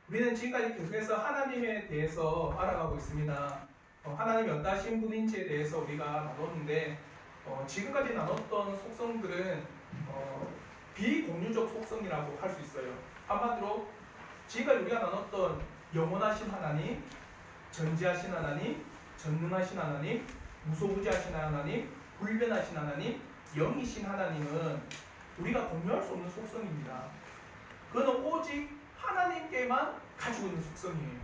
우리는 지금까지 계속해서 하나님에 대해서 알아가고 있습니다. 하나님이 어떠신 분인지에 대해서 우리가 나눴는데 지금까지 나눴던 속성들은 비공유적 속성이라고 할 수 있어요. 한마디로 지금까지 우리가 나눴던 영원하신 하나님, 전지하신 하나님, 전능하신 하나님, 무소부지하신 하나님, 불변하신 하나님, 영이신 하나님은 우리가 공유할 수 없는 속성입니다. 그는 오직 하나님께만 가지고 있는 속성이에요.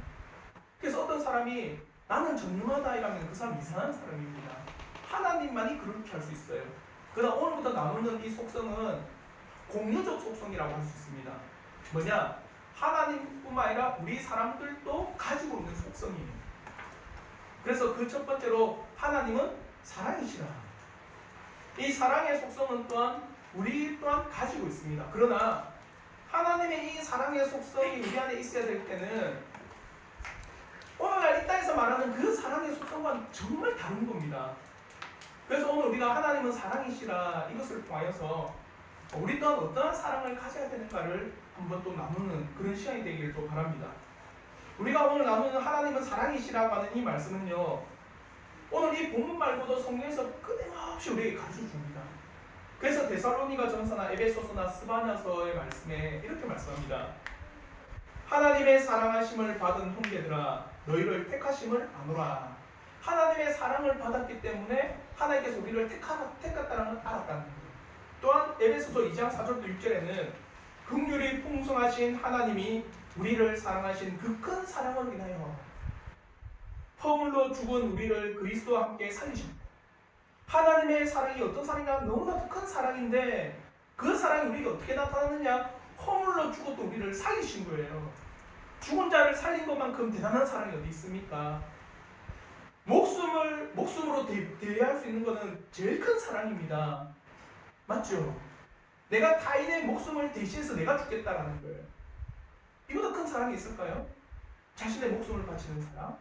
그래서 어떤 사람이 나는 전능하다 이라면 그 사람 이상한 사람입니다. 하나님만이 그렇게 할 수 있어요. 그러나 오늘부터 나누는 이 속성은 공유적 속성이라고 할 수 있습니다. 뭐냐? 하나님뿐만 아니라 우리 사람들도 가지고 있는 속성이에요. 그래서 그 첫 번째로 하나님은 사랑이시라. 이 사랑의 속성은 또한 우리 또한 가지고 있습니다. 그러나 하나님의 이 사랑의 속성이 우리 안에 있어야 될 때는 오늘날 이 땅에서 말하는 그 사랑의 속성과는 정말 다른 겁니다. 그래서 오늘 우리가 하나님은 사랑이시라 이것을 통하여서 우리 또한 어떠한 사랑을 가져야 되는가를 한번 또 나누는 그런 시간이 되기를 또 바랍니다. 우리가 오늘 나누는 하나님은 사랑이시라고 하는 이 말씀은요, 오늘 이 본문 말고도 성경에서 끊임없이 우리에게 가르쳐 줍니다. 그래서 데살로니가 전서나 에베소서나 스바냐서의 말씀에 이렇게 말씀합니다. 하나님의 사랑하심을 받은 형제들아 너희를 택하심을 아노라. 하나님의 사랑을 받았기 때문에 하나님께서 우리를 택했다는 걸 알았다는 거예요. 또한 에베소서 2장 4절부터 6절에는 긍휼이 풍성하신 하나님이 우리를 사랑하신 그 큰 사랑을 인하여 허물로 죽은 우리를 그리스도와 함께 살리십니다. 하나님의 사랑이 어떤 사랑이냐? 너무나도 큰 사랑인데 그 사랑이 우리에게 어떻게 나타나느냐? 허물로 죽었던 우리를 살리신 거예요. 죽은 자를 살린 것만큼 대단한 사랑이 어디 있습니까? 목숨으로 대해할 수 있는 것은 제일 큰 사랑입니다. 맞죠? 내가 타인의 목숨을 대신해서 내가 죽겠다라는 거예요. 이보다 큰 사랑이 있을까요? 자신의 목숨을 바치는 사랑?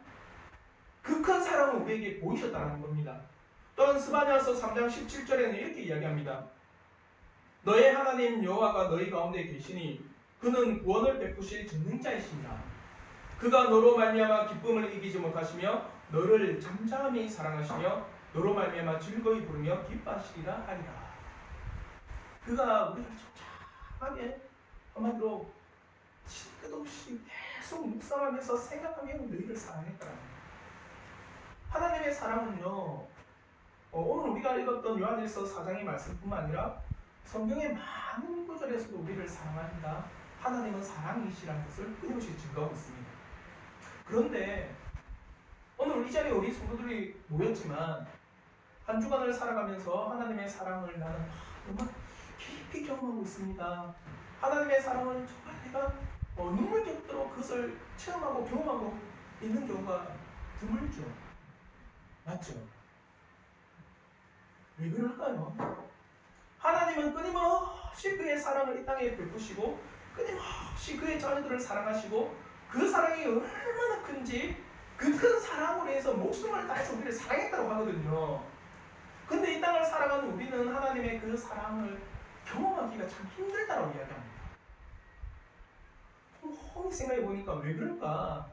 그 큰 사랑을 우리에게 보이셨다는 겁니다. 또한 스바냐서 3장 17절에는 이렇게 이야기합니다. 너의 하나님 여호와가 너희 가운데 계시니 그는 구원을 베푸실 전능자이시니라. 그가 너로 말미암아 기쁨을 이기지 못하시며 너를 잠잠히 사랑하시며 너로 말미암아 즐거이 부르며 기뻐하시리라 하리라. 그가 우리를 잠잠하게 한마디로 끝없이 계속 묵상하면서 생각하며 너희를 사랑했다라는 거예요. 하나님의 사랑은요, 오늘 우리가 읽었던 요한일서 4장의 말씀뿐만 아니라 성경의 많은 구절에서도 우리를 사랑한다. 하나님은 사랑이시라는 것을 끊임없이 증거하고 있습니다. 그런데 오늘 이 자리에 우리 성도들이 모였지만 한 주간을 살아가면서 하나님의 사랑을 나는 정말 깊이 경험하고 있습니다. 하나님의 사랑을 정말 내가 눈물겹도록 그것을 체험하고 경험하고 있는 경우가 드물죠. 맞죠? 왜 그럴까요? 하나님은 끊임없이 그의 사랑을 이 땅에 베푸시고 끊임없이 그의 자녀들을 사랑하시고 그 사랑이 얼마나 큰지 그 큰 사랑으로 해서 목숨을 다해서 우리를 사랑했다고 하거든요. 근데 이 땅을 살아가는 우리는 하나님의 그 사랑을 경험하기가 참 힘들다고 이야기합니다. 홈이 생각해 보니까 왜 그럴까?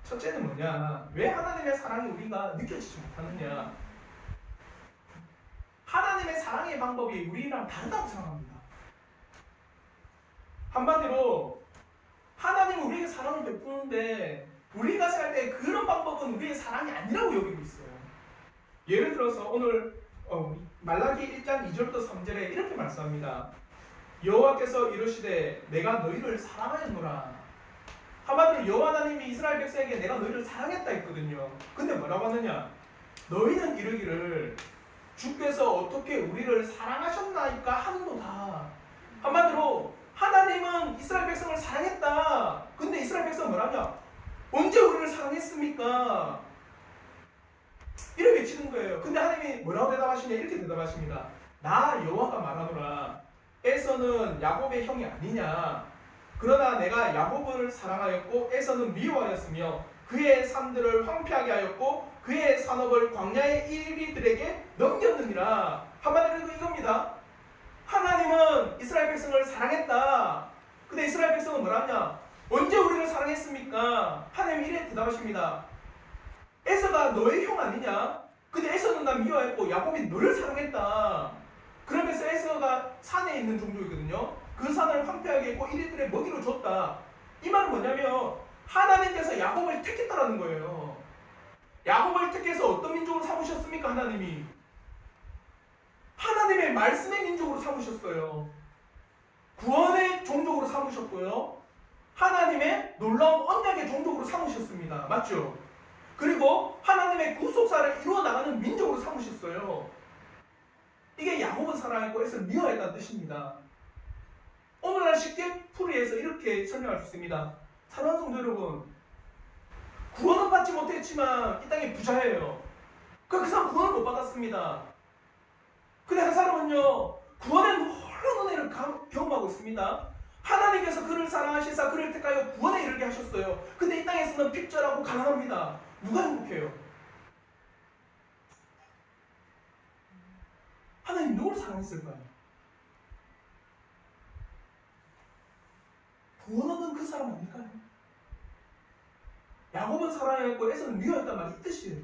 첫째는 뭐냐? 왜 하나님의 사랑이 우리가 느껴지지 못하느냐? 하나님의 사랑의 방법이 우리랑 다르다고 생각합니다. 한마디로 하나님은 우리에게 사랑을 베푸는데 우리가 생각할 때 그런 방법은 우리의 사랑이 아니라고 여기고 있어요. 예를 들어서 오늘 말라기 1장 2절부터 3절에 이렇게 말씀합니다. 여호와께서 이르시되 내가 너희를 사랑하였노라. 한마디로 여호와 하나님이 이스라엘 백성에게 내가 너희를 사랑했다 했거든요. 근데 뭐라고 하느냐? 너희는 이르기를 주께서 어떻게 우리를 사랑하셨나이까 하는도다. 한마디로 하나님은 이스라엘 백성을 사랑했다. 근데 이스라엘 백성은 뭐라냐? 언제 우리를 사랑했습니까? 이렇게 외치는 거예요. 근데 하나님이 뭐라고 대답하시냐? 이렇게 대답하십니다. 나 여호와가 말하노라. 에서는 야곱의 형이 아니냐? 그러나 내가 야곱을 사랑하였고 에서는 미워하였으며 그의 산들을 황폐하게 하였고 그의 산업을 광야의 이리들에게 넘겼느니라. 한마디로 이겁니다. 하나님은 이스라엘 백성을 사랑했다. 근데 이스라엘 백성은 뭐라 하냐? 언제 우리를 사랑했습니까? 하나님 이래 대답하십니다. 에서가 너의 형 아니냐? 근데 에서는 나 미워했고 야곱이 너를 사랑했다. 그러면서 에서가 산에 있는 종족이거든요. 그 산을 황폐하게 했고 이들의 먹이로 줬다. 이 말은 뭐냐면 하나님께서 야곱을 택했다라는 거예요. 야곱을 택해서 어떤 민족으로 삼으셨습니까? 하나님이 하나님의 말씀의 민족으로 삼으셨어요. 구원의 종족으로 삼으셨고요. 하나님의 놀라운 언약의 종족으로 삼으셨습니다. 맞죠? 그리고 하나님의 구속사를 이루어 나가는 민족으로 삼으셨어요. 이게 야곱은 사랑했고 에서를 미워했다는 뜻입니다. 오늘날 쉽게 풀이해서 이렇게 설명할 수 있습니다. 사랑하는 성도 여러분, 구원은 받지 못했지만 이 땅에 부자예요. 그 사람 구원을 못 받았습니다. 근데 한 사람은요, 구원의 놀라운 은혜를 경험하고 있습니다. 하나님께서 그를 사랑하시사 그를 택하여 구원에 이르게 하셨어요. 근데 이 땅에서는 핍절하고 가난합니다. 누가 행복해요? 하나님 누구를 사랑했을까요? 구원 얻은 그 사람 아닐까요? 야곱은 사랑했고 에서는 미워했단 말이 이 뜻이에요.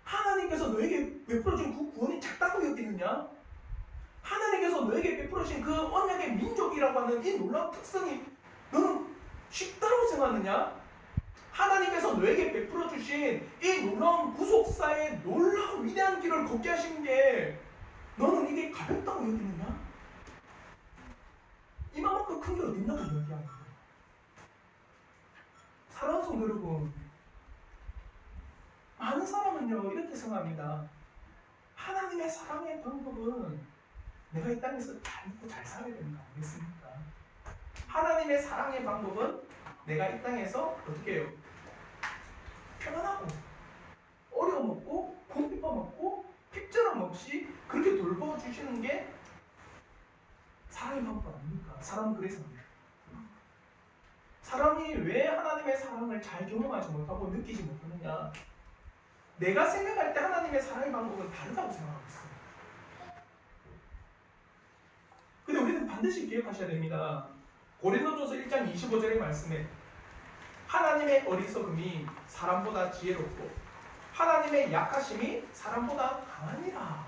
하나님께서 너에게 베풀어준 그 구원이 작다고 여기느냐? 하나님께서 너에게 베풀어준 그 언약의 민족이라고 하는 이 놀라운 특성이 너는 쉽다고 생각하느냐? 하나님께서 너에게 베풀어주신 이 놀라운 구속사의 놀라운 위대한 길을 걷게 하신 게 너는 이게 가볍다고 여기느냐? 이만큼 큰 게 어딨냐고 이야기하는 거예요. 사랑하는 성도 여러분, 많은 사람은요 이렇게 생각합니다. 하나님의 사랑의 방법은 내가 이 땅에서 잘 먹고 잘 살아야 되는 거 아니겠습니까? 하나님의 사랑의 방법은 내가 이 땅에서 어떻게 해요? 편안하고 어려움 없고 공핍함 없고 핍절함 없이 그렇게 돌봐주시는 게 사랑의 방법 아닙니까? 사람은 그래서 사람이 왜 하나님의 사랑을 잘 경험하지 못하고 느끼지 못하느냐? 내가 생각할 때 하나님의 사랑의 방법은 다르다고 생각하고 있어요. 근데 우리는 반드시 기억하셔야 됩니다. 고린도전서 1장 25절의 말씀에 하나님의 어리석음이 사람보다 지혜롭고 하나님의 약하심이 사람보다 강하니라.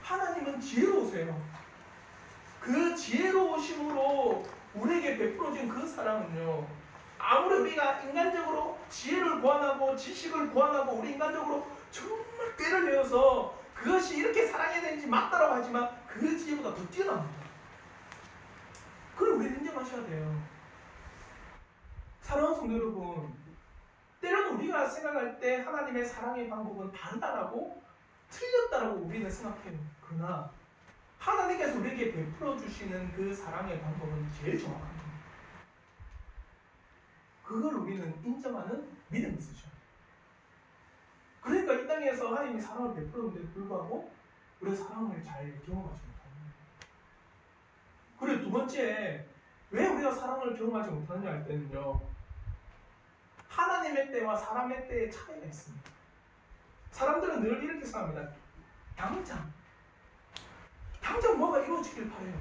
하나님은 지혜로우세요. 그 지혜로우심으로 우리에게 베풀어진 그 사랑은요, 아무리 우리가 인간적으로 지혜를 구한하고 지식을 구한하고 우리 인간적으로 정말 꾀를 내어서 그것이 이렇게 사랑해야 되는지 맞다라고 하지만 그 지혜보다 더 뛰어납니다. 그걸 우리는 인정하셔야 돼요. 사랑하는 성도 여러분, 때로는 우리가 생각할 때 하나님의 사랑의 방법은 다르다라고 틀렸다라고 우리는 생각해요. 그러나 하나님께서 우리에게 베풀어 주시는 그 사랑의 방법은 제일 정확한 겁니다. 그걸 우리는 인정하는 믿음이 있으셔야 돼요. 그러니까 이 땅에서 하나님이 사랑을 베풀었는데도 불구하고 우리가 사랑을 잘 경험하지 못합니다. 그리고 두 번째, 왜 우리가 사랑을 경험하지 못하느냐 할 때는요, 하나님의 때와 사람의 때의 차이가 있습니다. 사람들은 늘 이렇게 생각합니다. 당장 뭐가 이루어지길 바라요.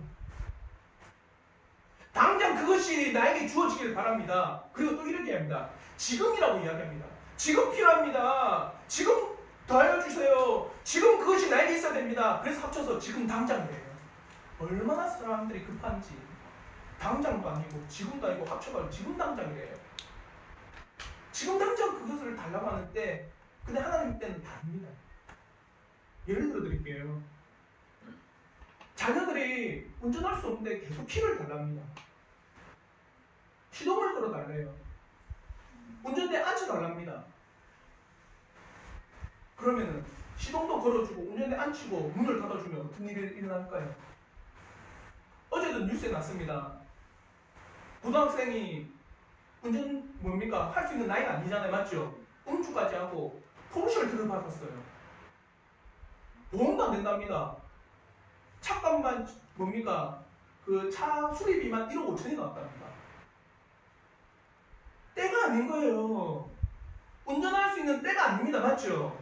당장 그것이 나에게 주어지길 바랍니다. 그리고 또 이렇게 합니다. 지금이라고 이야기합니다. 지금 필요합니다. 지금 더하여 주세요. 지금 그것이 나에게 있어야 됩니다. 그래서 합쳐서 지금 당장이에요. 얼마나 사람들이 급한지 당장도 아니고 지금도 아니고 합쳐가지고 지금 당장이래요. 지금 당장 그것을 달라고 하는데 근데 하나님 때는 다릅니다. 예를 들어 드릴게요. 자녀들이 운전할 수 없는데 계속 키를 달랍니다. 시동을 걸어 달래요. 운전대에 앉혀 달랍니다. 그러면은 시동도 걸어주고 운전대에 앉히고 문을 닫아주면 어떤 일이 일어날까요? 어제도 뉴스에 났습니다. 고등학생이 운전 할 수 있는 나이가 아니잖아요. 맞죠? 음주까지 하고 포르쉐를 들어받았어요. 보험도 안 된답니다. 차값만 그 차 수리비만 1억 5천이 나왔답니다. 때가 아닌 거예요. 운전할 수 있는 때가 아닙니다. 맞죠?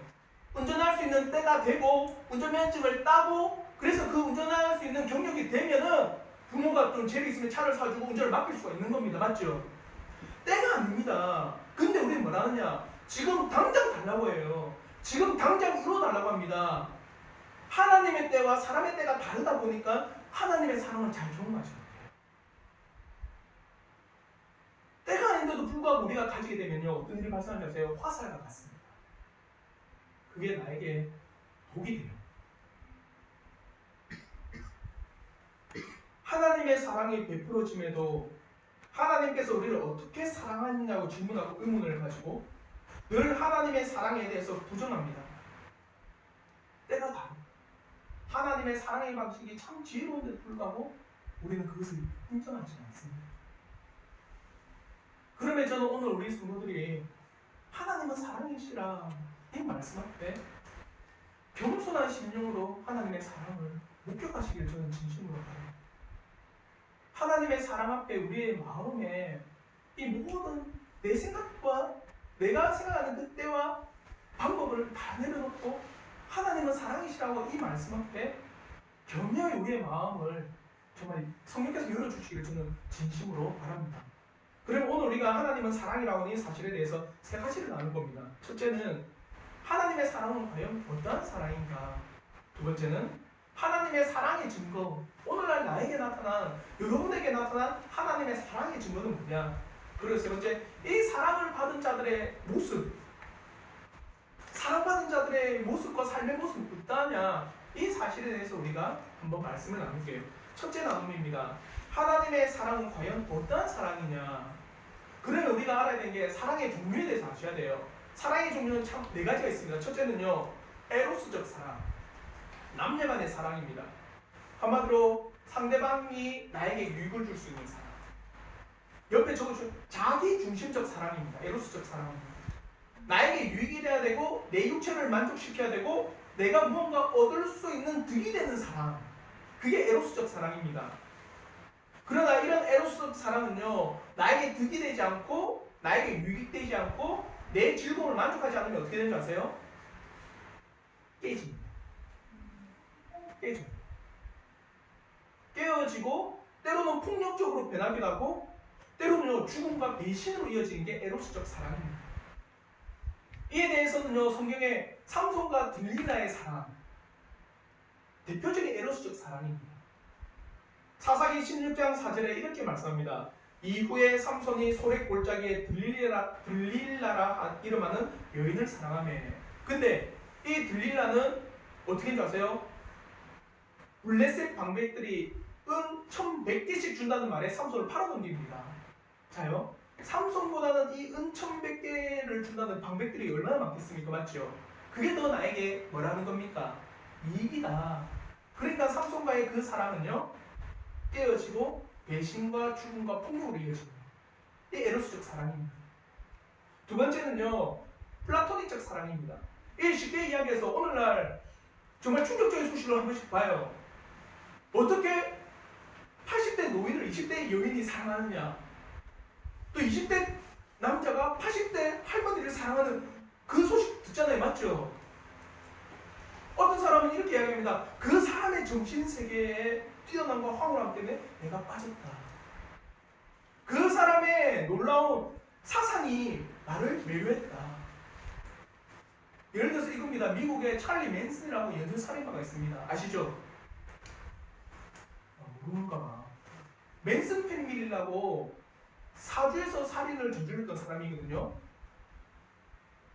운전할 수 있는 때가 되고 운전면허증을 따고 그래서 그 운전할 수 있는 경력이 되면은 부모가 좀 재력 있으면 차를 사주고 운전을 맡길 수가 있는 겁니다. 맞죠? 때가 아닙니다. 근데 우리는 뭘 하느냐? 지금 당장 달라고 해요. 지금 당장 이루어달라고 합니다. 하나님의 때와 사람의 때가 다르다 보니까 하나님의 사랑을 잘 적응하시는 거예요. 때가 아닌데도 불구하고 우리가 가지게 되면요, 어떤 일이 발생하는지 아세요? 화살과 같습니다. 그게 나에게 독이 돼요. 하나님의 사랑이 베풀어짐에도 하나님께서 우리를 어떻게 사랑하느냐고 질문하고 의문을 가지고 늘 하나님의 사랑에 대해서 부정합니다. 때가 다릅니다. 하나님의 사랑의 방식이 참 지혜로운데도 불구하고 우리는 그것을 인정하지 않습니다. 그러면 저는 오늘 우리 성도들이 하나님은 사랑이시라 이 말씀 앞에 겸손한 심령으로 하나님의 사랑을 목격하시길 저는 진심으로 바랍니다. 하나님의 사랑 앞에 우리의 마음에 이 모든 내 생각과 내가 생각하는 그 때와 방법을 다 내려놓고 하나님은 사랑이시라고 이 말씀 앞에 겸허히 우리의 마음을 정말 성령께서 열어주시기를 저는 진심으로 바랍니다. 그럼 오늘 우리가 하나님은 사랑이라고 하는 이 사실에 대해서 세 가지를 나눌 겁니다. 첫째는 하나님의 사랑은 과연 어떠한 사랑인가? 두 번째는 하나님의 사랑의 증거, 오늘날 나에게 나타난, 여러분에게 나타난 하나님의 사랑의 증거는 뭐냐? 그리고 세 번째, 이 사랑을 받은 자들의 모습, 사랑받은 자들의 모습과 삶의 모습이 어떠하냐? 이 사실에 대해서 우리가 한번 말씀을 나눌게요. 첫째 나눔입니다. 하나님의 사랑은 과연 어떠한 사랑이냐? 그러면 우리가 알아야 되는 게 사랑의 종류에 대해서 아셔야 돼요. 사랑의 종류는 참 네 가지가 있습니다. 첫째는요, 에로스적 사랑, 남녀 간의 사랑입니다. 한마디로 상대방이 나에게 유익을 줄 수 있는 사랑. 옆에 적어주신 자기 중심적 사랑입니다. 에로스적 사랑입니다. 나에게 유익이 돼야 되고 내 육체를 만족시켜야 되고 내가 무언가 얻을 수 있는 득이 되는 사랑, 그게 에로스적 사랑입니다. 그러나 이런 에로스적 사랑은요, 나에게 득이 되지 않고 나에게 유익되지 않고 내 즐거움을 만족하지 않으면 어떻게 되는지 아세요? 깨집니다. 깨어지고 때로는 폭력적으로 변하기도 하고 때로는 죽음과 배신으로 이어지는 게 에로스적 사랑입니다. 이에 대해서는요, 성경에 삼손과 들릴라의 사랑, 대표적인 에로스적 사랑입니다. 사사기 16장 4절에 이렇게 말씀합니다. 이후에 삼손이 소래 골짜기에 들릴라라 이름하는 여인을 사랑하며. 근데 이 들릴라는 어떻게 인지 아세요? 블레셋 방백들이 은 1100개씩 준다는 말에 삼손을 팔아넘깁니다. 자요, 삼손보다는 이 은 1100개를 준다는 방백들이 얼마나 많겠습니까? 맞죠? 그게 더 나에게 뭐라는 겁니까? 이익이다. 그러니까 삼손과의 그 사랑은요, 깨어지고 배신과 죽음과 폭력으로 이어집니다. 이 에로스적 사랑입니다. 두 번째는요, 플라토닉적 사랑입니다. 이 쉽게 이야기해서 오늘날 정말 충격적인 소식을 한 번씩 봐요. 어떻게 80대 노인을 20대 여인이 사랑하느냐, 또 20대 남자가 80대 할머니를 사랑하는 그 소식 듣잖아요. 맞죠? 어떤 사람은 이렇게 이야기합니다. 그 사람의 정신세계에 뛰어남과 황홀함 때문에 내가 빠졌다. 그 사람의 놀라운 사상이 나를 매료했다. 예를 들어서 이겁니다. 미국에 찰리 맨슨이라고 연쇄살인마가 있습니다. 아시죠? 모르는가 봐. 맨슨 패밀리라고 사주에서 살인을 저질렀던 사람이거든요.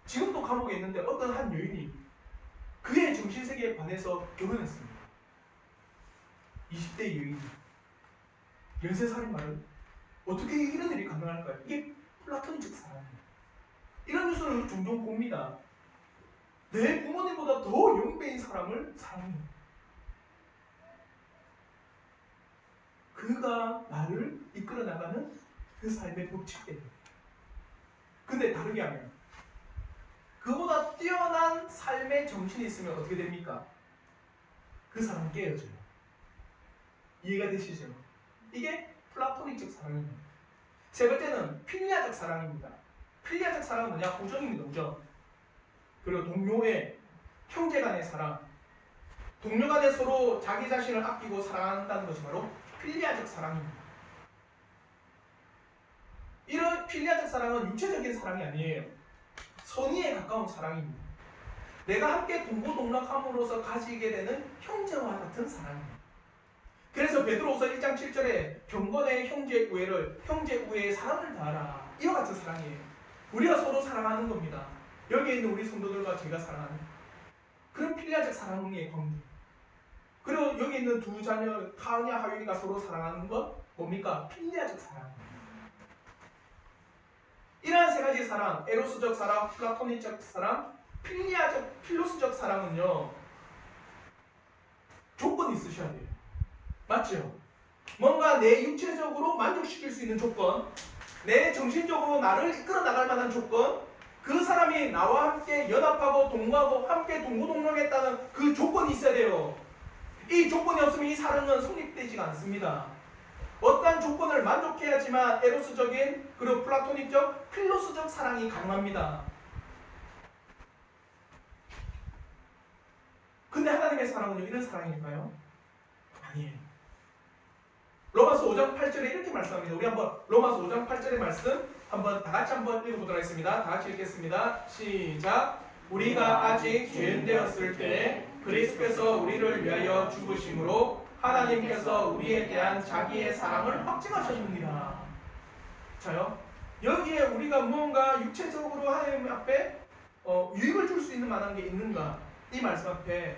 지금도 감옥에 있는데 어떤 한 여인이 그의 정신세계에 반해서 결혼했습니다. 20대 여인이 연쇄살인마를 어떻게 이런 일이 가능할까요? 이게 플라토닉적 사랑이에요. 이런 뉴스를 종종 봅니다. 내 부모님보다 더 영배인 사람을 사랑해요. 그가 나를 이끌어 나가는 그 삶의 법칙 때문에. 근데 다르게 하면 그보다 뛰어난 삶의 정신이 있으면 어떻게 됩니까? 그 사람은 깨어져요. 이해가 되시죠? 이게 플라토닉적 사랑입니다. 세 번째는 필리아적 사랑입니다. 필리아적 사랑은 뭐냐? 우정입니다. 우정. 그리고 동료의 형제 간의 사랑. 동료 간에 서로 자기 자신을 아끼고 사랑한다는 것이 바로 필리아적 사랑입니다. 이런 필리아적 사랑은 육체적인 사랑이 아니에요. 선의에 가까운 사랑입니다. 내가 함께 동고동락함으로써 가지게 되는 형제와 같은 사랑입니다. 그래서 베드로후서 1장 7절에 경건의 형제 우애의 사랑을 다하라. 이와 같은 사랑이에요. 우리가 서로 사랑하는 겁니다. 여기에 있는 우리 성도들과 제가 사랑하는 그런 필리아적 사랑의 관계. 그리고 여기 있는 두 자녀 타은이와 하윤이가 서로 사랑하는 것 뭡니까? 필리아적 사랑입니다. 이러한 세 가지 사랑, 에로스적 사랑, 플라토니적 사랑, 필로스적 사랑은요, 조건이 있으셔야 돼요. 맞죠? 뭔가 내 육체적으로 만족시킬 수 있는 조건, 내 정신적으로 나를 이끌어 나갈 만한 조건, 그 사람이 나와 함께 연합하고 동거하고 함께 동고동락했다는 그 조건이 있어야 돼요. 이 조건이 없으면 이 사랑은 성립되지가 않습니다. 어떠한 조건을 만족해야지만 에로스적인 그리고 플라토닉적, 필로스적 사랑이 가능합니다. 근데 하나님의 사랑은요, 이런 사랑일까요? 아니에요. 로마서 5장 8절에 이렇게 말씀합니다. 우리 한번 로마서 5장 8절의 말씀 한번 다 같이 한번 읽어보도록 하겠습니다. 다 같이 읽겠습니다. 시작. 우리가 아직 죄인 되었을 때 그리스도께서 우리를 위하여 죽으심으로 하나님께서 우리에 대한 자기의 사랑을 확증하셨느니라. 자요. 여기에 우리가 무언가 육체적으로 하나님 앞에 유익을 줄 수 있는 만한 게 있는가? 이 말씀 앞에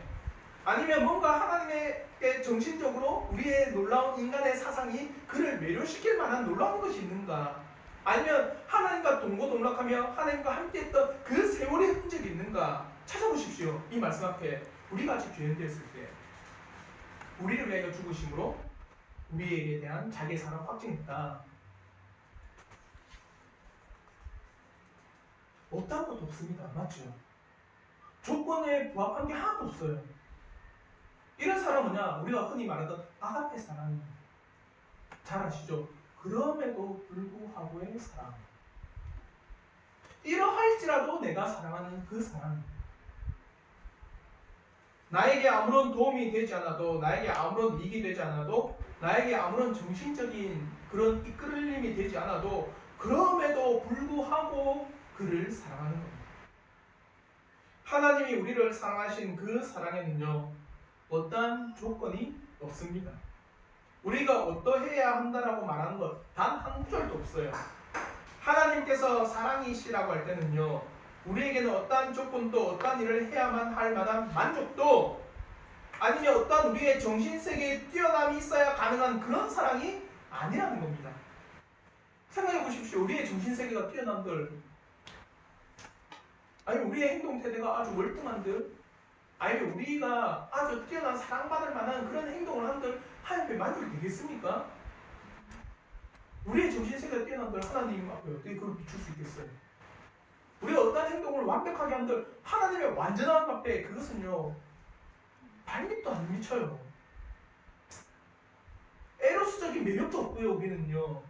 아니면 뭔가 하나님께 정신적으로 우리의 놀라운 인간의 사상이 그를 매료시킬 만한 놀라운 것이 있는가? 아니면 하나님과 동고동락하며 하나님과 함께했던 그 세월의 흔적이 있는가? 찾아보십시오. 이 말씀 앞에 우리가 아직 죄인 되었을 때 우리를 위하여 죽으심으로 우리에게 대한 자기의 사랑 확증했다. 어떤 것도 없습니다. 맞죠? 조건에 부합한 게 하나도 없어요. 이런 사람은 뭐냐? 우리가 흔히 말하던 아가페 사랑입니다. 잘 아시죠? 그럼에도 불구하고의 사랑. 이러할지라도 내가 사랑하는 그 사랑. 나에게 아무런 도움이 되지 않아도, 나에게 아무런 이익이 되지 않아도, 나에게 아무런 정신적인 그런 이끌림이 되지 않아도 그럼에도 불구하고 그를 사랑하는 겁니다. 하나님이 우리를 사랑하신 그 사랑에는요, 어떠한 조건이 없습니다. 우리가 어떠해야 한다라고 말하는 것 단 한 구절도 없어요. 하나님께서 사랑이시라고 할 때는요, 우리에게는 어떠한 조건도 어떠한 일을 해야만 할 만한 만족도 아니면 어떠한 우리의 정신세계에 뛰어남이 있어야 가능한 그런 사랑이 아니라는 겁니다. 생각해 보십시오. 우리의 정신세계가 뛰어난들, 아니면 우리의 행동 태도가 아주 월등한들, 아니면 우리가 아주 뛰어난 사랑받을 만한 그런 행동을 한들 하나님께 만족이 되겠습니까? 우리의 정신세계가 뛰어난들 하나님 앞에 어떻게 그걸 비출 수 있겠어요? 우리가 어떤 행동을 완벽하게 한들 하나님의 완전한 앞에 그것은요, 발밑도 안 미쳐요. 에로스적인 매력도 없고요. 우리는요,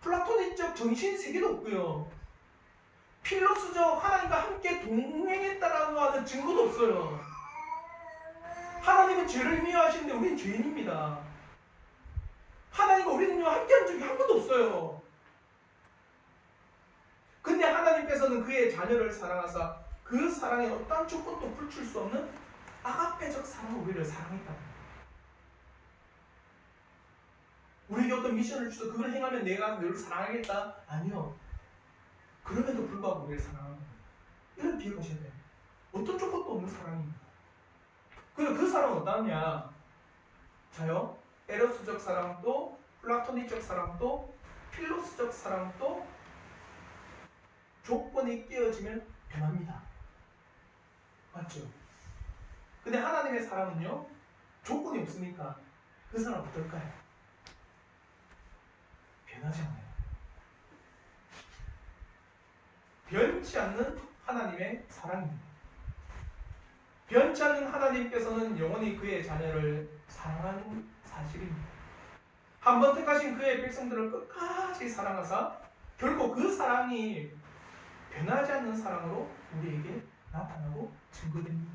플라토닉적 정신세계도 없고요, 필로스적 하나님과 함께 동행했다라고 하는 증거도 없어요. 하나님은 죄를 미워하시는데 우리는 죄인입니다. 하나님과 우리는요, 함께한 적이 한 번도 없어요. 근데 하나님께서는 그의 자녀를 사랑하사 그 사랑에 어떠한 조건도 풀칠 수 없는 아가페적 사랑으로 우리를 사랑했다. 우리에게 어떤 미션을 주셔서 그걸 행하면 내가 너를 사랑하겠다? 아니요. 그럼에도 불구하고 우리를 사랑하는 거예요. 이런 기억하셔야 돼요. 어떤 조건도 없는 사랑입니다. 그리고 그 사랑은 어떠냐? 자요, 에로스적 사랑도 플라토닉적 사랑도 필로스적 사랑도 조건이 끼어지면 변합니다. 맞죠? 근데 하나님의 사랑은요, 조건이 없으니까 그 사랑 어떨까요? 변하지 않아요. 변치 않는 하나님의 사랑입니다. 변치 않는 하나님께서는 영원히 그의 자녀를 사랑하는 사실입니다. 한번 택하신 그의 백성들을 끝까지 사랑하사 결코 그 사랑이 변하지 않는 사랑으로 우리에게 나타나고 증거됩니다.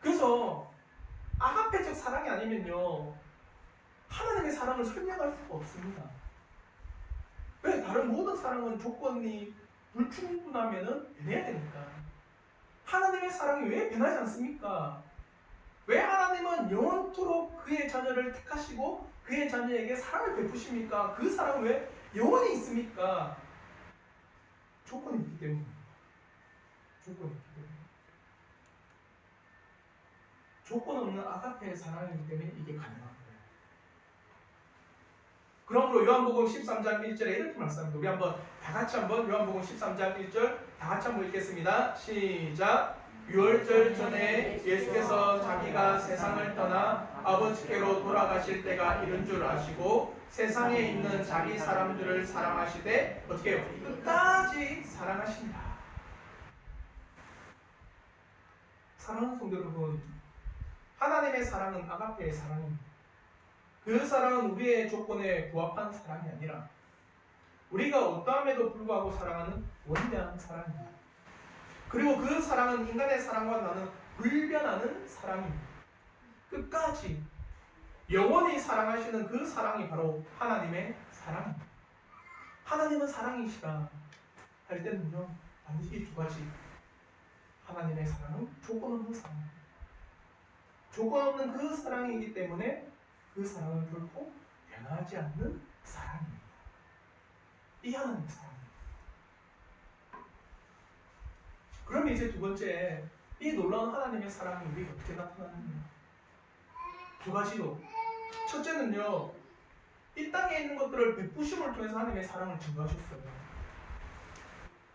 그래서 아가페적 사랑이 아니면요 하나님의 사랑을 설명할 수가 없습니다. 왜? 다른 모든 사랑은 조건이 불충분하면 변해야 되니까. 하나님의 사랑이 왜 변하지 않습니까? 왜 하나님은 영원토록 그의 자녀를 택하시고 그의 자녀에게 사랑을 베푸십니까? 그 사랑은 왜 영원히 있습니까? 조건이 있기 때문입니다. 조건이 있기 때문에. 조건 없는 아가페의 사랑이기 때문에 이게 가능한 거예요. 그러므로 요한복음 13장 1절에 이렇게 말씀합니다. 우리 한번 다 같이 한번 요한복음 13장 1절 다 같이 한번 읽겠습니다. 시작. 유월절 전에 예수께서 자기가 세상을 떠나 아버지께로 돌아가실 때가 이른 줄 아시고 세상에 있는 자기 사람들을 사랑하시되 어떻게 해요? 끝까지 사랑하신다. 사랑하는 성도 여러분, 하나님의 사랑은 아가페의 사랑입니다. 그 사랑은 우리의 조건에 부합한 사랑이 아니라 우리가 어떠함에도 불구하고 사랑하는 원대한 사랑입니다. 그리고 그 사랑은 인간의 사랑과 나는 불변하는 사랑입니다. 끝까지 영원히 사랑하시는 그 사랑이 바로 하나님의 사랑입니다. 하나님은 사랑이시라 할 때는요 반드시 이 두 가지. 하나님의 사랑은 조건 없는 사랑입니다. 조건 없는 그 사랑이기 때문에 그 사랑은 결코 변하지 않는 사랑입니다. 이 하나님의 사랑입니다. 그럼 이제 두 번째, 이 놀라운 하나님의 사랑이 우리에게 어떻게 나타나느냐? 두 가지로. 첫째는요, 이 땅에 있는 것들을 베푸심을 통해서 하나님의 사랑을 증거하셨어요.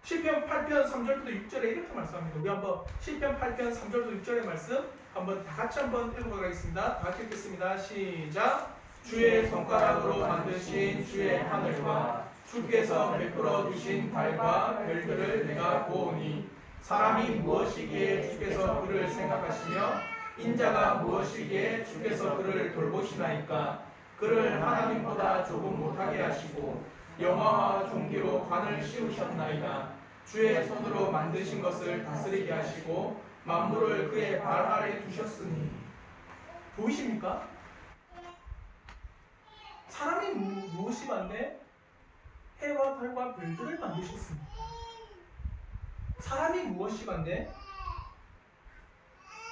시편 8편 3절부터 6절에 이렇게 말씀합니다. 우리 한번 시편 8편 3절부터 6절의 말씀 한번 다 같이 한번 읽어보도록 하겠습니다. 다 같이 읽겠습니다. 시작. 주의 손가락으로 만드신 주의 하늘과 주께서 베풀어 주신 달과 별들을 내가 보오니 사람이 무엇이기에 주께서 그를 생각하시며 인자가 무엇이기에 주께서 그를 돌보시나이까. 그를 하나님보다 조금 못하게 하시고 영화와 종기로 관을 씌우셨나이다. 주의 손으로 만드신 것을 다스리게 하시고 만물을 그의 발 아래 두셨으니. 보이십니까? 사람이 무엇이 반대? 해와 달과 별들을 만드셨습니다. 사람이 무엇이 반대?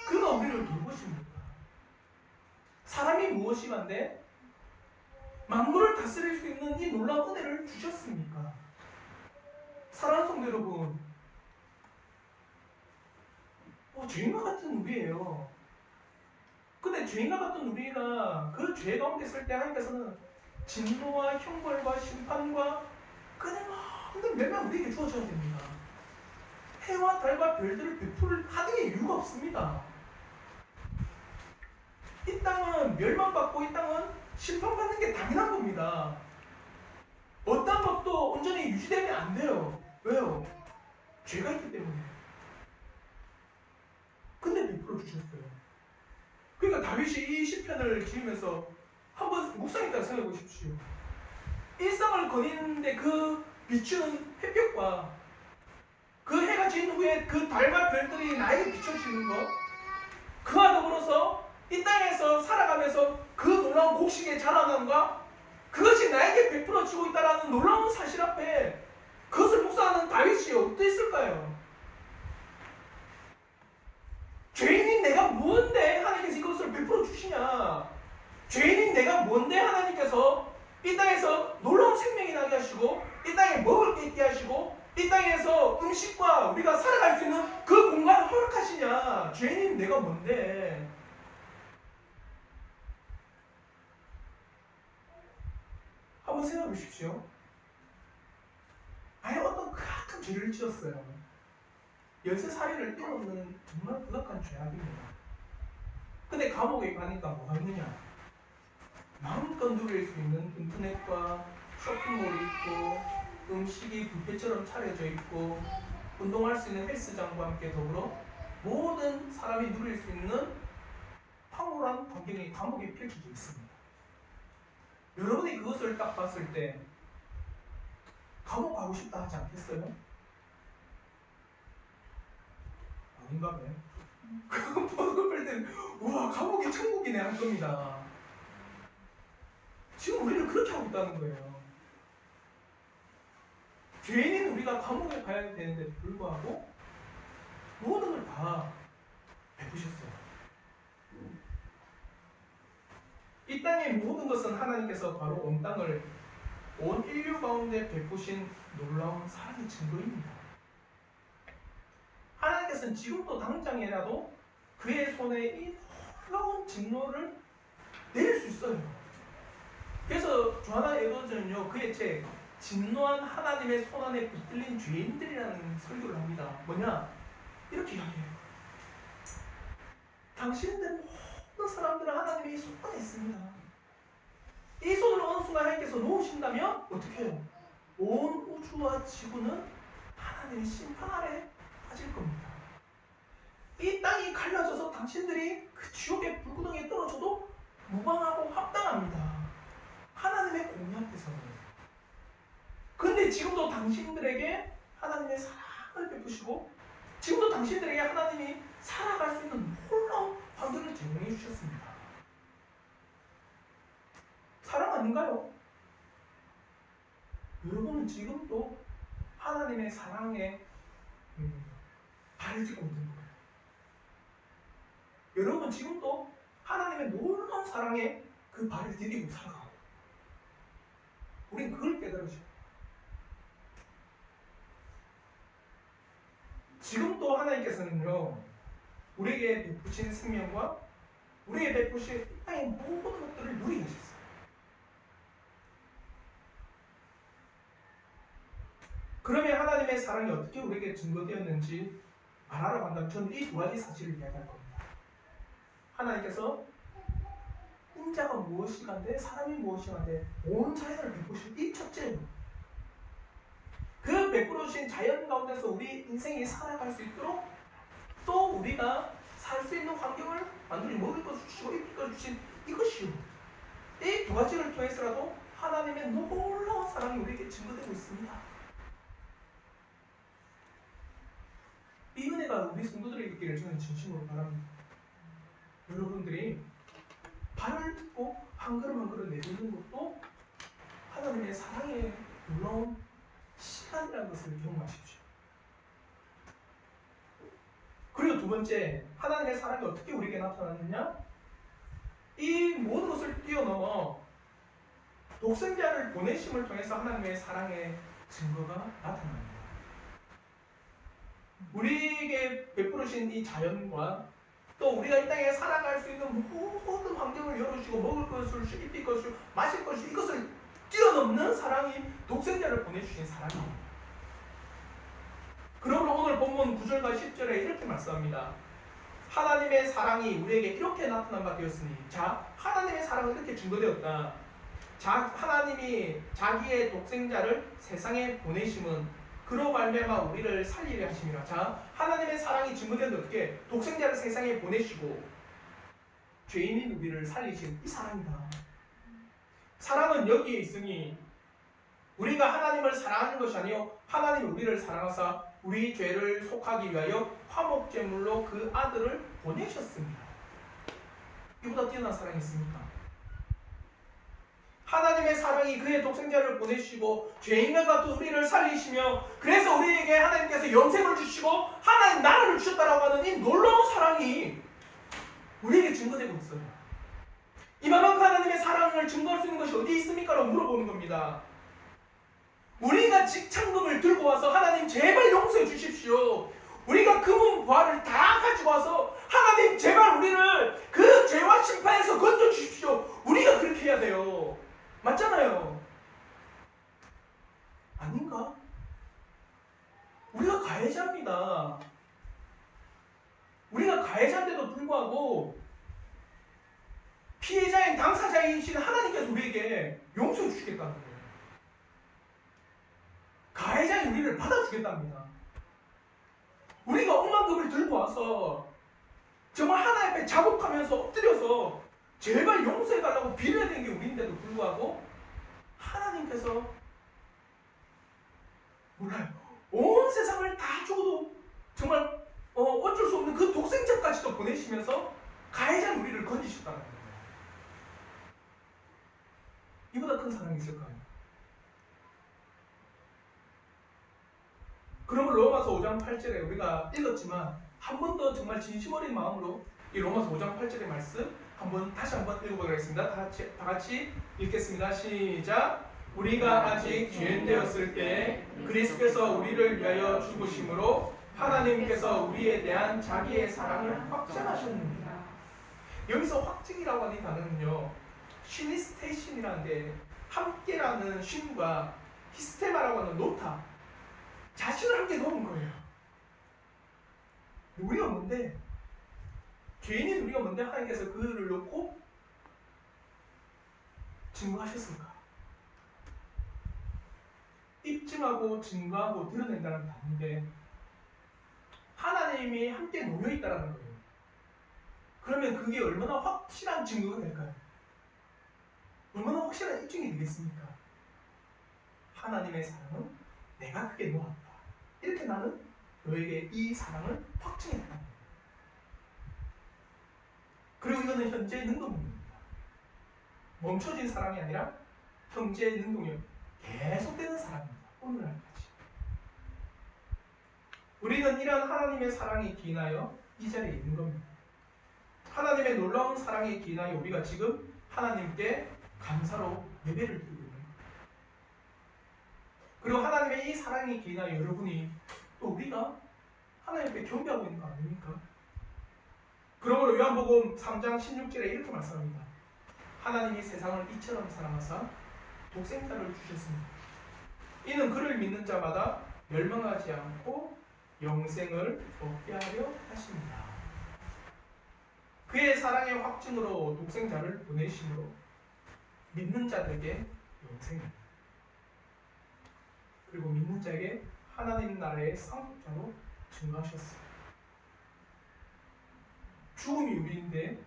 그가 우리를 돌보십니까? 사람이 무엇이 반대? 만물을 다스릴 수 있는 이 놀라운 은혜를 주셨습니까? 사랑하는 성도 여러분, 죄인과 같은 우리예요. 근데 죄인과 같은 우리가 그 죄 가운데 있을 때 하나님께서는 진노와 형벌과 심판과 끊임없는 멸망 우리에게 주어져야 됩니다. 해와 달과 별들을 베풀 하등의 이유가 없습니다. 이 땅은 멸망받고 이 땅은 심판받는 게 당연한 겁니다. 어떤 것도 온전히 유지되면 안 돼요. 왜요? 죄가 있기 때문에. 근데 베풀어 주셨어요. 그러니까 다윗이 이 시편을 지으면서 한번 묵상했다고 생각해 보십시오. 일상을 거니는데 그 비추는 햇볕과 그 해가 진 후에 그 달과 별들이 나에게 비춰지는 것, 그와 더불어서 이 땅에서 살아가면서 그 놀라운 곡식의 자라남과 그것이 나에게 베풀어지고 있다는 놀라운 사실 앞에 그것을 묵상하는 다윗이 어땠을까요? 죄인인 내가 뭔데 하나님께서 이것을 베풀어 주시냐? 죄인인 내가 뭔데 하나님께서 이 땅에서 놀라운 생명이 나게 하시고 이 땅에 먹을 게 있게 하시고 이 땅에서 음식과 우리가 살아갈 수 있는 그 공간을 허락하시냐? 죄인인 내가 뭔데? 한번 생각해 보십시오. 아예 어떤 큰 죄를 지었어요. 연쇄살인을 뛰어넘는 정말 부당한 죄악입니다. 근데 감옥에 가니까 뭐가 있느냐? 마음껏 누릴 수 있는 인터넷과 쇼핑몰이 있고 음식이 뷔페처럼 차려져 있고 운동할 수 있는 헬스장과 함께 더불어 모든 사람이 누릴 수 있는 황홀한 환경이 감옥에 펼쳐져 있습니다. 여러분이 그것을 딱 봤을 때 감옥 가고 싶다 하지 않겠어요? 아닌가 봐요. 그 포도를 때는 우와 감옥이 천국이네 할 겁니다. 지금 우리를 그렇게 하고 있다는 거예요. 죄인인 우리가 감옥에 가야 되는데 불구하고 모든 걸 다 베푸셨어요. 이 땅의 모든 것은 하나님께서 바로 온 땅을 온 인류 가운데 베푸신 놀라운 사랑의 증거입니다. 하나님께서는 지금도 당장이라도 그의 손에 이 놀라운 진노를 내릴 수 있어요. 그래서 조하나 에버전은요 그의 책 진노한 하나님의 손 안에 붙들린 죄인들이라는 설교를 합니다. 뭐냐? 이렇게 이야기해요. 당신들 모든 사람들은 하나님의 손 안에 있습니다. 이 손을 어느 순간 하나님께서 놓으신다면 어떻게 해요? 온 우주와 지구는 하나님의 심판 아래 빠질 겁니다. 이 땅이 갈라져서 당신들이 그 지옥의 불구덩이에 떨어져도 무방하고 합당합니다. 하나님의 공의 앞에서는. 근데 지금도 당신들에게 하나님의 사랑을 베푸시고 지금도 당신들에게 하나님이 살아갈 수 있는 놀라운 환경을 제공해 주셨습니다. 사랑 아닌가요? 여러분은 지금도 하나님의 사랑에 발을 딛고 있는 거예요. 여러분 지금도 하나님의 놀라운 사랑에 그 발을 디디고 살아가고 우린 그걸 깨달으셔. 지금도 하나님께서는요 우리에게 베푸신 생명과 우리에게 베푸신 이 땅의 모든 것들을 누리게 하셨어요. 그러면 하나님의 사랑이 어떻게 우리에게 증거되었는지 말하라고 한다면 저는 이 두 가지 사실을 이야기할 겁니다. 하나님께서 인자가 무엇이간데 사람이 무엇이간데 온 자연을 베푸신 이 첫째예요. 그 베풀어주신 자연 가운데서 우리 인생이 살아갈 수 있도록 또 우리가 살 수 있는 환경을 만들어 먹을 것을 주시고 입힐 것을 주신 이것이요. 이 두 가지를 통해서라도 하나님의 놀라운 사랑이 우리에게 증거되고 있습니다. 이 은혜가 우리 성도들에게 있기를 저는 진심으로 바랍니다. 여러분들이 발을 딛고 한 걸음 한 걸음 내딛는 것도 하나님의 사랑의 놀라운 시간이라는 것을 경험하십시오. 그리고 두 번째, 하나님의 사랑이 어떻게 우리에게 나타났느냐? 이 모든 것을 뛰어넘어 독생자를 보내심을 통해서 하나님의 사랑의 증거가 나타납니다. 우리에게 베풀으신 이 자연과 또 우리가 이 땅에 살아갈 수 있는 모든 환경을 열어주시고 먹을 것을, 입힐 것을, 마실 것을 이것을 뛰어넘는 사랑이 독생자를 보내주신 사랑입니다. 그러므로 오늘 본문 9절과 10절에 이렇게 말씀합니다. 하나님의 사랑이 우리에게 이렇게 나타난 바 되었으니 자 하나님의 사랑은 이렇게 증거되었다. 자 하나님이 자기의 독생자를 세상에 보내심은 그로 말미암아 우리를 살리려 하심이라. 자 하나님의 사랑이 증거되었는데 어떻게 독생자를 세상에 보내시고 죄인인 우리를 살리신 이 사랑이다. 사랑은 여기에 있으니 우리가 하나님을 사랑하는 것이 아니요 하나님이 우리를 사랑하사 우리 죄를 속하기 위하여 화목제물로 그 아들을 보내셨습니다. 이보다 뛰어난 사랑이 있습니까? 하나님의 사랑이 그의 독생자를 보내시고 죄인과 같은 우리를 살리시며 그래서 우리에게 하나님께서 영생을 주시고 하나님 나라를 주셨다라고 하는 이 놀라운 사랑이 우리에게 증거되고 있어요. 이만큼 하나님의 사랑을 증거할 수 있는 것이 어디 있습니까? 라고 물어보는 겁니다. 우리가 직창금을 들고 와서 하나님 제발 용서해 주십시오. 우리가 금은 보화를 다 가지고 와서 하나님 제발 우리를 그 죄와 심판에서 건져 주십시오. 우리가 그렇게 해야 돼요. 맞잖아요. 아닌가? 우리가 가해자입니다. 우리가 가해자인데도 불구하고 피해자인 당사자이신 하나님께서 우리에게 용서해 주시겠다는 거예요. 가해자인 우리를 받아주겠답니다. 우리가 억만금을 들고 와서 정말 하나님 앞에 자복하면서 엎드려서 제발 용서해달라고 빌어야 되는 게 우리인데도 불구하고 하나님께서 몰라요. 온 세상을 다 줘도 정말 어쩔 수 없는 그 독생자까지도 보내시면서 가해자인 우리를 건지셨다는 거예요. 이보다 큰 사랑이 있을까요? 그러면 로마서 5장 8절에 우리가 읽었지만 한 번 더 정말 진심 어린 마음으로 이 로마서 5장 8절의 말씀 다시 한번 읽어보겠습니다. 다 같이 읽겠습니다. 시작. 우리가 아직 죄인 되었을 때 그리스도께서 우리를 위하여 죽으심으로 하나님께서 우리에 대한 자기의 사랑을 확증하셨느니라. 여기서 확증이라고 하는 이 단어는요, 시니스테이션이라는 게 함께라는 쉼과 히스테마라고 하는 노타, 자신을 함께 넣은 거예요. 우리가 뭔데? 죄인인 우리가 뭔데 하나님께서 그를 놓고 증거하셨을까? 입증하고 증거하고 드러낸다는 단어인데 하나님이 함께 놓여있다는 거예요. 그러면 그게 얼마나 확실한 증거가 될까요? 얼마나 확실한 입증이 되겠습니까? 하나님의 사랑은 내가 크게 놓았다. 이렇게 나는 너에게 이 사랑을 확증했다. 그리고 이거는 현재의 능동입니다. 멈춰진 사랑이 아니라 현재의 능동이 계속되는 사랑입니다. 오늘날까지. 우리는 이러한 하나님의 사랑에 기인하여 이 자리에 있는 겁니다. 하나님의 놀라운 사랑에 기인하여 우리가 지금 하나님께 감사로 예배를 드리고 있는 겁니다. 그리고 하나님의 이 사랑에 기인하여 여러분이 또 우리가 하나님께 경배하고 있는 거 아닙니까? 그러므로 요한복음 3장 16절에 이렇게 말씀합니다. 하나님이 세상을 이처럼 사랑하사 독생자를 주셨습니다. 이는 그를 믿는 자마다 멸망하지 않고 영생을 얻게 하려 하십니다. 그의 사랑의 확증으로 독생자를 보내심으로 믿는 자들에게 영생을, 그리고 믿는 자에게 하나님 나라의 상속자로 증거하셨습니다. 죽음이 우리인데,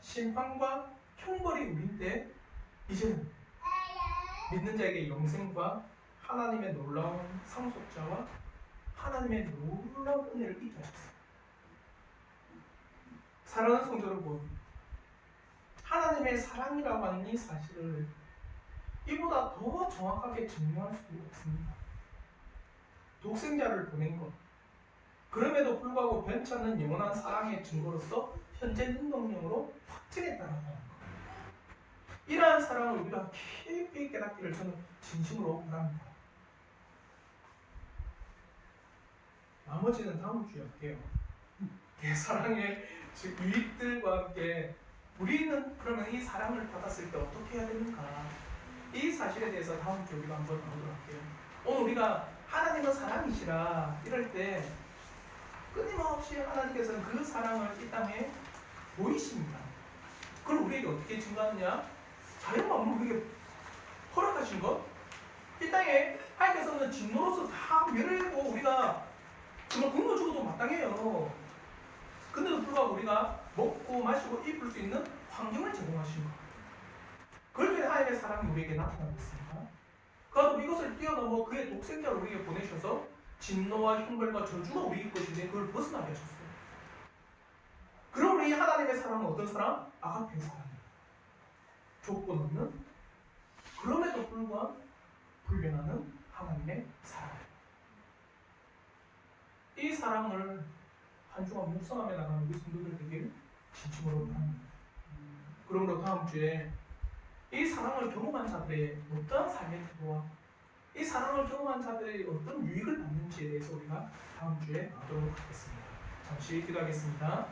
심판과 형벌이 우리인데, 이제는 믿는 자에게 영생과 하나님의 놀라운 상속자와 하나님의 놀라운 은혜를 입게 하셨습니다. 사랑하는 성도 여러분, 하나님의 사랑이라고 하는 이 사실을 이보다 더 정확하게 증명할 수 없습니다. 독생자를 보낸 것, 그럼에도 불구하고 변치 않는 영원한 사랑의 증거로서 현재 능동력으로 확증했다는 거예요. 이러한 사랑을 우리가 깊이 깨닫기를 저는 진심으로 바랍니다. 나머지는 다음 주에 할게요. 사랑의 유익들과 함께 우리는 그러면 이 사랑을 받았을 때 어떻게 해야 되는가, 이 사실에 대해서 다음 주에 우리가 한번 보도록 할게요. 오늘 우리가 하나님은 사랑이시라 이럴 때 끊임없이 하나님께서는 그 사랑을 이 땅에 보이십니다. 그걸 우리에게 어떻게 증거하느냐? 자연만물 우리에게 허락하신 것, 이 땅에 하나님께서는 진노로서 다 멸하고 우리가 정말 굶어 죽어도 마땅해요. 근데도 불구하고 우리가 먹고 마시고 입을 수 있는 환경을 제공하신 것, 그럴 때 하나님의 사랑이 우리에게 나타나고 있습니다. 그래도 이것을 뛰어넘어 그의 독생자를 우리에게 보내셔서 진노와 형벌과 저주가 우리 것인데 그걸 벗어나게 하셨어요. 그럼 우리 하나님의 사랑은 어떤 사랑? 아가페 사랑입니다. 조건 없는, 그럼에도 불구하고 불변하는 하나님의 사랑. 이 사랑을 한 주간 묵상하며 나가는 우리 성도들 되길 진심으로 바랍니다. 그러므로 다음 주에 이 사랑을 경험한 자들의 어떠한 삶의 태도와 이 사랑을 경험한 자들이 어떤 유익을 받는지에 대해서 우리가 다음 주에 하도록 하겠습니다. 잠시 기도하겠습니다.